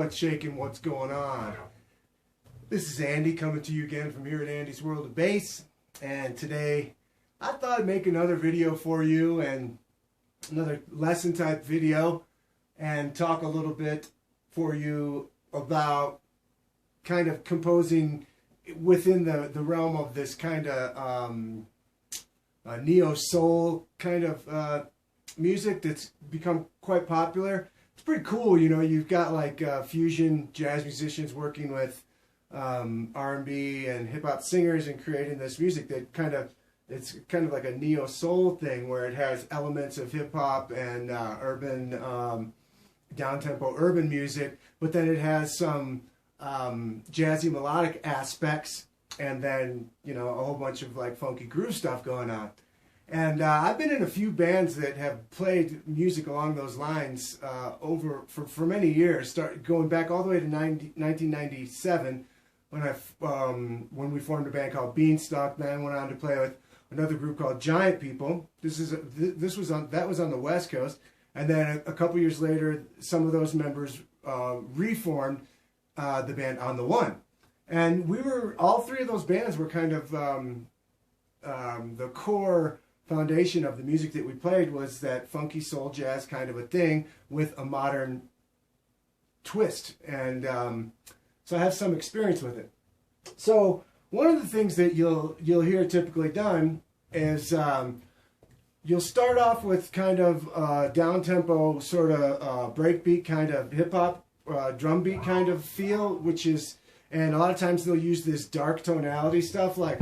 What's shaking? What's going on? This is Andy coming to you again from here at Andy's World of Bass. And today I thought I'd make another video for you, and another lesson type video, and talk a little bit for you about kind of composing within the realm of this kind of neo-soul kind of music that's become quite popular. It's pretty cool, you know. You've got like fusion jazz musicians working with R&B and hip-hop singers and creating this music that it's kind of like a neo-soul thing where it has elements of hip-hop and urban down-tempo urban music, but then it has some jazzy melodic aspects, and then, you know, a whole bunch of like funky groove stuff going on. And I've been in a few bands that have played music along those lines for many years, going back all the way to 1997 when we formed a band called Beanstalk. Then I went on to play with another group called Giant People. That was on the West Coast, and then a couple years later, some of those members reformed the band On the One, and all three of those bands were kind of the core foundation of the music that we played was that funky soul jazz kind of a thing with a modern twist, and so I have some experience with it. So one of the things that you'll hear typically done is you'll start off with kind of down-tempo sort of breakbeat kind of hip-hop drum beat kind of feel, and a lot of times they'll use this dark tonality stuff like.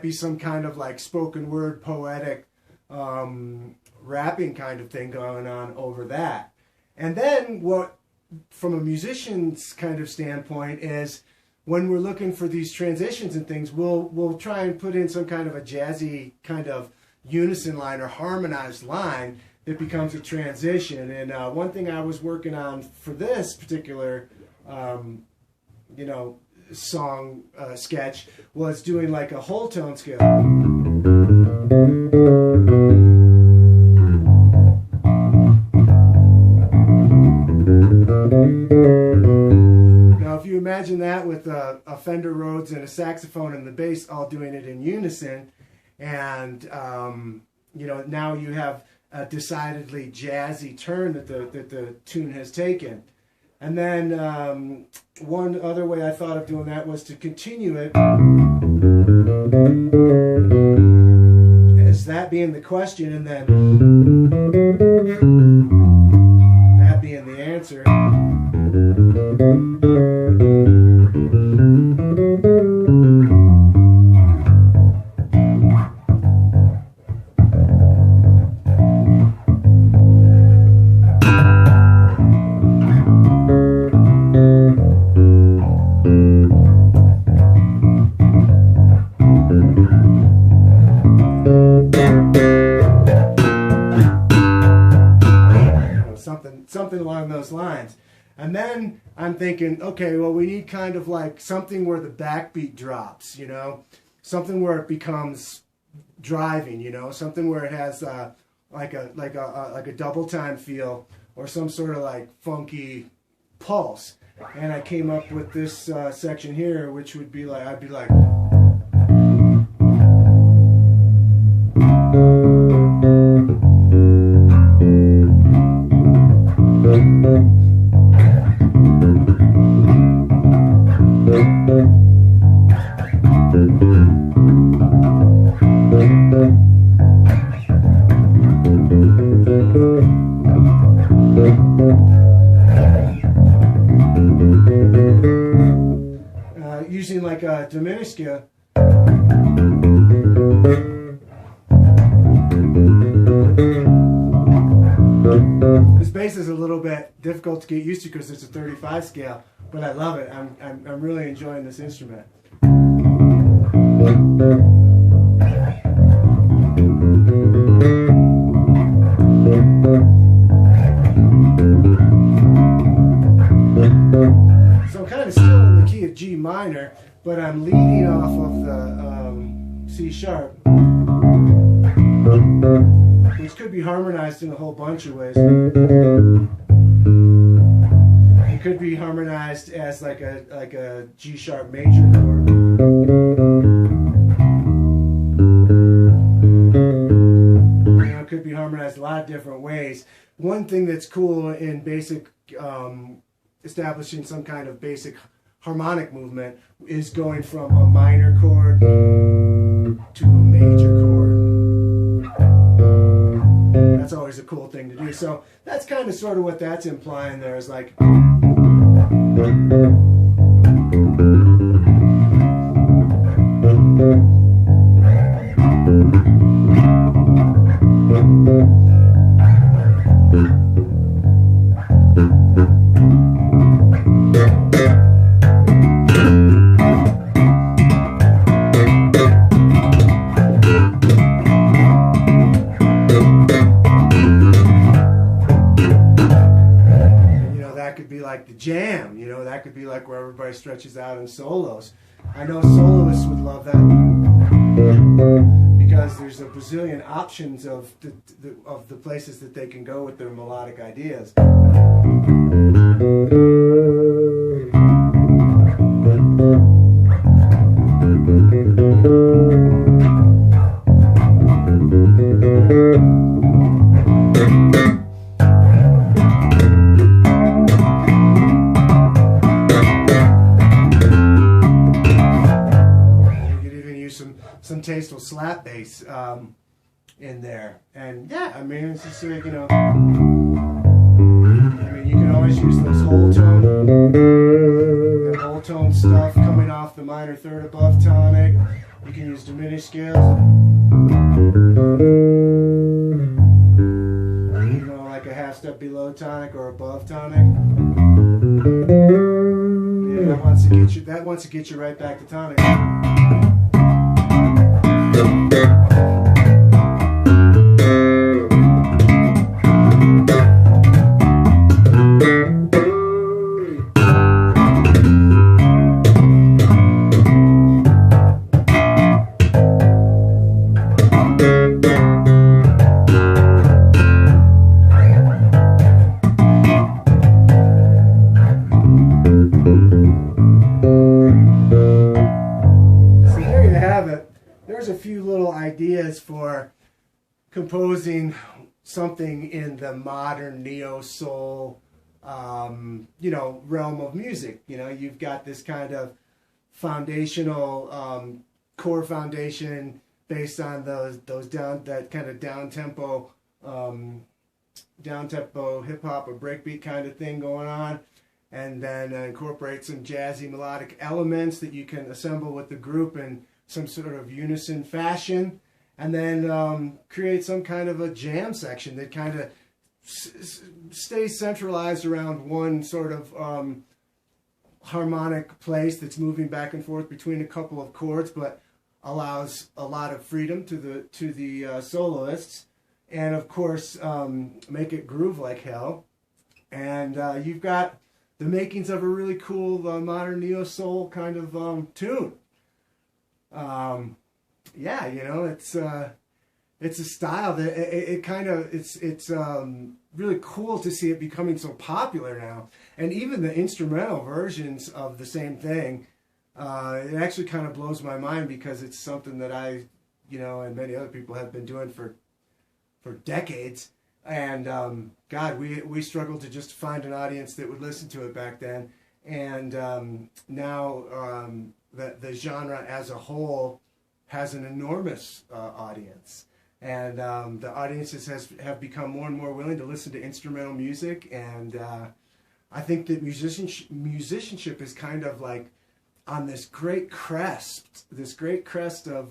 Be some kind of like spoken word poetic rapping kind of thing going on over that. And then what, from a musician's kind of standpoint, is when we're looking for these transitions and things, we'll try and put in some kind of a jazzy kind of unison line or harmonized line that becomes a transition. And one thing I was working on for this particular you know, song sketch was doing like a whole tone scale. Now if you imagine that with a Fender Rhodes and a saxophone and the bass all doing it in unison, and you know, now you have a decidedly jazzy turn that the tune has taken. And then one other way I thought of doing that was to continue it as that being the question, and then that being the answer. Something along those lines. And then I'm thinking, okay, well, we need kind of like something where the backbeat drops, you know, something where it becomes driving, you know, something where it has like a double time feel or some sort of like funky pulse. And I came up with this section here, which would be like, I'd be like. Using like a diminished scale. This bass is a little bit difficult to get used to because it's a 35 scale, but I love it. I'm really enjoying this instrument. I'm leading off of the C sharp, which could be harmonized in a whole bunch of ways. It could be harmonized as like a G sharp major chord. You know, it could be harmonized a lot of different ways. One thing that's cool in basic establishing some kind of basic harmonic movement is going from a minor chord to a major chord. That's always a cool thing to do. So that's kind of sort of what that's implying there, is like like the jam, you know, that could be like where everybody stretches out in solos. I know soloists would love that because there's a bazillion options of the places that they can go with their melodic ideas. Some tasteful slap bass in there, and yeah, I mean, it's just like, you know, I mean, you can always use those whole tone stuff coming off the minor third above tonic. You can use diminished scales, you know, like a half step below tonic or above tonic. Yeah, that wants to get you right back to tonic. There's a few little ideas for composing something in the modern neo-soul, you know, realm of music. You know, you've got this kind of foundational core foundation based on that kind of down-tempo hip hop or breakbeat kind of thing going on, and then incorporate some jazzy melodic elements that you can assemble with the group in some sort of unison fashion, and then create some kind of a jam section that kind of stays centralized around one sort of harmonic place that's moving back and forth between a couple of chords, but allows a lot of freedom to the soloists, and of course make it groove like hell. And you've got the makings of a really cool modern neo-soul kind of tune. Yeah, you know, it's a style that it's really cool to see it becoming so popular now, and even the instrumental versions of the same thing. It actually kind of blows my mind, because it's something that I, you know, and many other people have been doing for decades. And God, we struggled to just find an audience that would listen to it back then, and now the genre as a whole has an enormous audience, and the audiences have become more and more willing to listen to instrumental music, and I think that musicianship is kind of like on this great crest of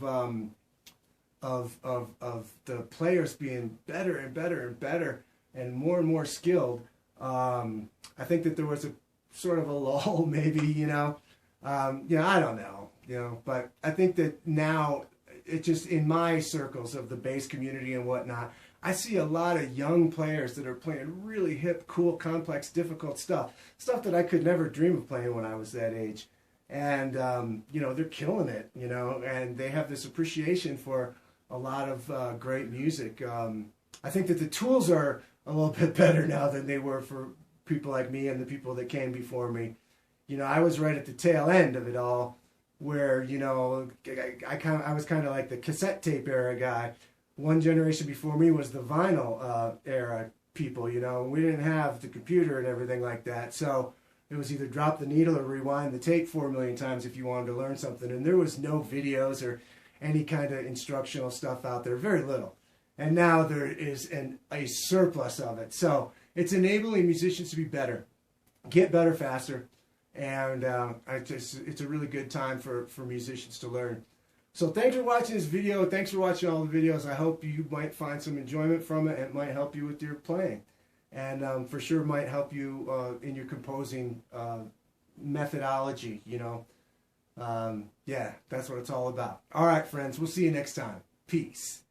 the players being better and better and better and more skilled. I think that there was a sort of a lull, maybe, you know, I don't know, you know, but I think that now, it just, in my circles of the bass community and whatnot, I see a lot of young players that are playing really hip, cool, complex, difficult stuff that I could never dream of playing when I was that age. and you know, they're killing it, you know, and they have this appreciation for a lot of great music. I think that the tools are a little bit better now than they were for people like me and the people that came before me. You know, I was right at the tail end of it all, where, you know, I was kind of like the cassette tape era guy. One generation before me was the vinyl era people, you know. We didn't have the computer and everything like that, so it was either drop the needle or rewind the tape 4 million times if you wanted to learn something. And there was no videos or any kind of instructional stuff out there, very little. And now there is a surplus of it. So it's enabling musicians to be better, get better faster, and it's a really good time for musicians to learn. So thanks for watching this video. Thanks for watching all the videos. I hope you might find some enjoyment from it, and it might help you with your playing. And for sure might help you in your composing methodology, you know. Yeah, that's what it's all about. All right, friends, we'll see you next time. Peace.